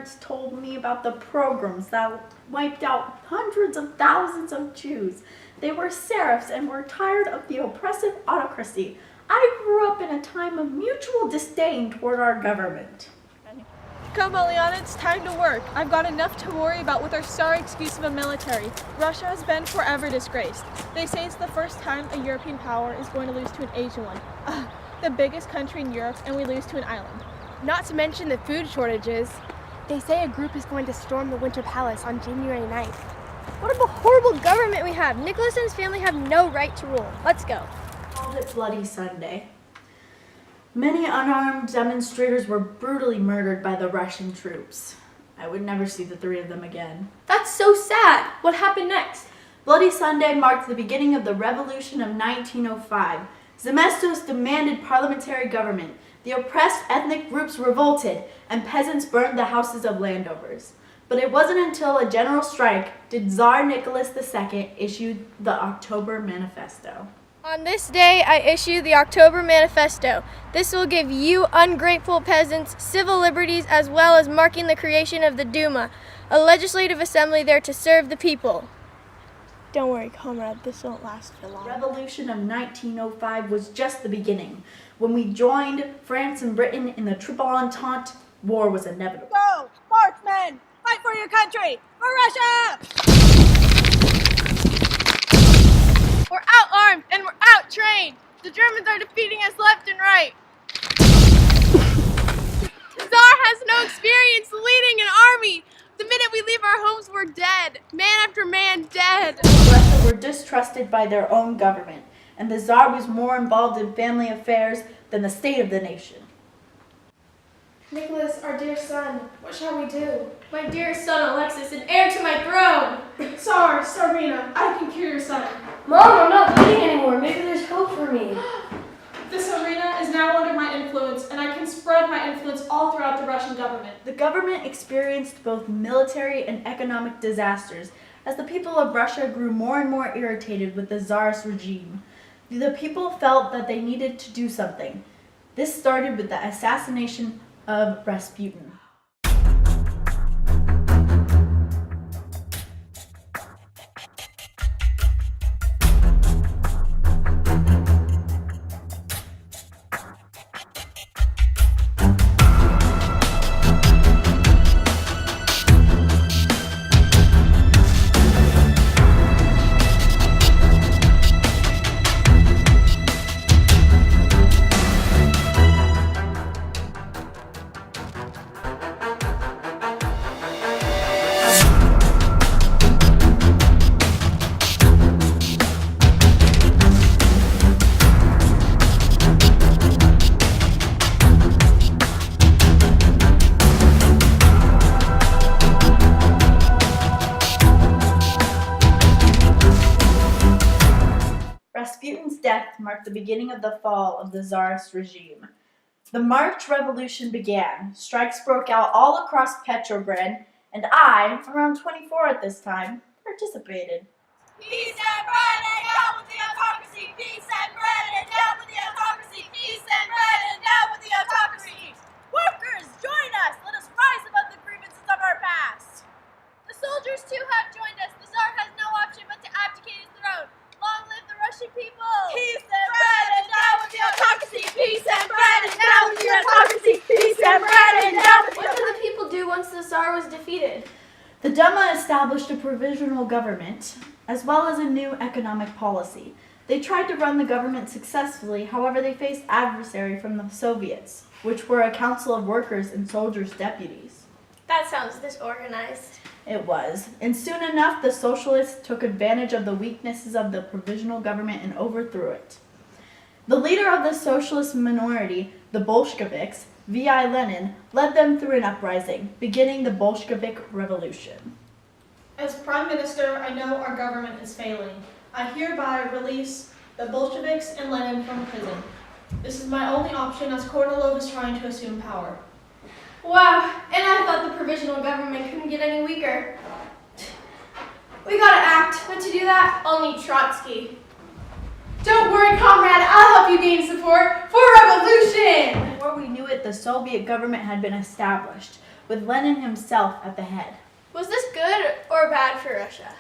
parents told me about the pogroms that wiped out hundreds of thousands of Jews. They were serfs and were tired of the oppressive autocracy. I grew up in a time of mutual disdain toward our government. Come, Eliana, it's time to work. I've got enough to worry about with our sorry excuse of a military. Russia has been forever disgraced. They say it's the first time a European power is going to lose to an Asian one. The biggest country in Europe, and we lose to an island. Not to mention the food shortages. They say a group is going to storm the Winter Palace on January 9th. What a horrible government we have. Nicholas and his family have no right to rule. Let's go. Called it Bloody Sunday. Many unarmed demonstrators were brutally murdered by the Russian troops. I would never see the three of them again. That's so sad. What happened next? Bloody Sunday marked the beginning of the Revolution of 1905. Zemestos demanded parliamentary government. The oppressed ethnic groups revolted, and peasants burned the houses of landowners. But it wasn't until a general strike did Tsar Nicholas II issue the October Manifesto. On this day, I issue the October Manifesto. This will give you ungrateful peasants civil liberties as well as marking the creation of the Duma, a legislative assembly there to serve the people. Don't worry, comrade, this won't last for long. The Revolution of 1905 was just the beginning. When we joined France and Britain in the Triple Entente, war was inevitable. Go, sportsmen! Fight for your country! For Russia! We're out-armed and we're out-trained. The Germans are defeating us left and right. The Tsar has no experience leading an army. The minute we leave our homes, we're dead. Man after man, dead. Russia were distrusted by their own government, and the Tsar was more involved in family affairs than the state of the nation. Nicholas, our dear son, what shall we do? My dear son Alexis, an heir to my throne! Tsar, Tsarina, I can cure your son. Mom, I'm not bleeding anymore. Maybe there's hope for me. The Tsarina is now under my influence, and I can spread my influence all throughout the Russian government. The government experienced both military and economic disasters as the people of Russia grew more and more irritated with the Tsarist regime. The people felt that they needed to do something. This started with the assassination of Rasputin. Rasputin's death marked the beginning of the fall of the Tsarist regime. The March Revolution began. Strikes broke out all across Petrograd, and I, around 24 at this time, participated. Peace and bread and down with the autocracy! Peace and bread and down with the autocracy! Peace and bread and down with the autocracy! Workers, join us! Let us rise above the grievances of our past! The soldiers too have joined us. The Tsar has no option but to abdicate his throne. Long live the Russian people! Peace and bread and down with the autocracy! Peace and bread and down with the autocracy! Peace and bread and down with the What did the people do once the Tsar was defeated? The Duma established a provisional government, as well as a new economic policy. They tried to run the government successfully, however they faced adversary from the Soviets, which were a council of workers and soldiers' deputies. That sounds disorganized. It was, and soon enough the socialists took advantage of the weaknesses of the provisional government and overthrew it. The leader of the socialist minority, the Bolsheviks, V.I. Lenin, led them through an uprising, beginning the Bolshevik Revolution. As Prime Minister, I know our government is failing. I hereby release the Bolsheviks and Lenin from prison. This is my only option as Kornilov is trying to assume power. Wow, and I thought the provisional government couldn't get any weaker. We gotta act, but to do that, I'll need Trotsky. Don't worry, comrade, I'll help you gain support for revolution! Before we knew it, the Soviet government had been established. with Lenin himself at the head. Was this good or bad for Russia?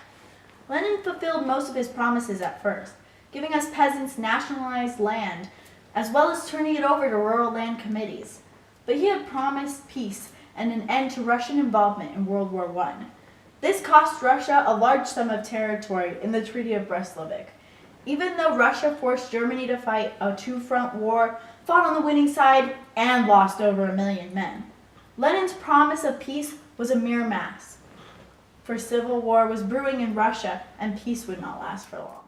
Lenin fulfilled most of his promises at first, giving us peasants nationalized land, as well as turning it over to rural land committees. But he had promised peace and an end to Russian involvement in World War I. This cost Russia a large sum of territory in the Treaty of Brest-Litovsk. Even though Russia forced Germany to fight a two-front war, fought on the winning side, and lost over 1 million men, Lenin's promise of peace was a mere mask. For civil war was brewing in Russia, and peace would not last for long.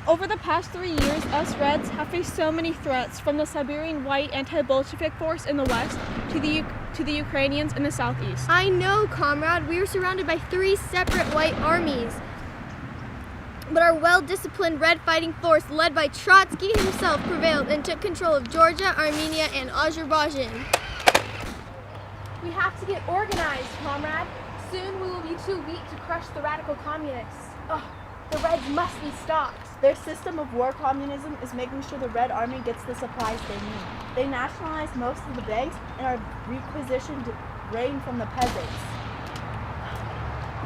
Over the past 3 years, us Reds have faced so many threats, from the Siberian White anti-Bolshevik force in the west to the Ukrainians in the southeast. I know, comrade. We were surrounded by 3 separate white armies. But our well-disciplined Red fighting force, led by Trotsky himself, prevailed and took control of Georgia, Armenia, and Azerbaijan. We have to get organized, comrade. Soon we will be too weak to crush the radical communists. The Reds must be stopped. Their system of war communism is making sure the Red Army gets the supplies they need. They nationalized most of the banks and are requisitioned grain from the peasants.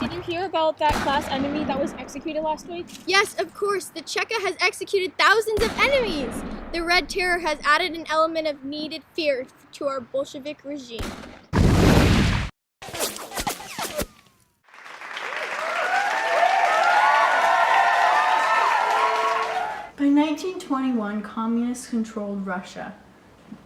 Did you hear about that class enemy that was executed last week? Yes, of course. The Cheka has executed thousands of enemies. The Red Terror has added an element of needed fear to our Bolshevik regime. By 1921, communists controlled Russia.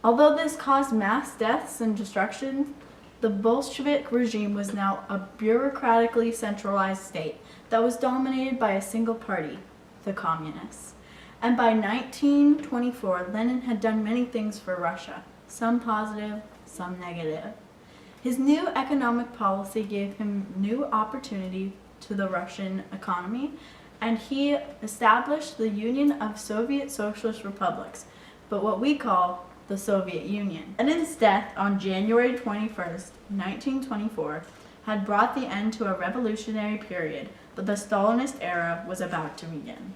Although this caused mass deaths and destruction, the Bolshevik regime was now a bureaucratically centralized state that was dominated by a single party, the communists. And by 1924, Lenin had done many things for Russia, some positive, some negative. His new economic policy gave him new opportunity to the Russian economy, and he established the Union of Soviet Socialist Republics, but what we call the Soviet Union. Lenin's death on January 21st, 1924, had brought the end to a revolutionary period, but the Stalinist era was about to begin.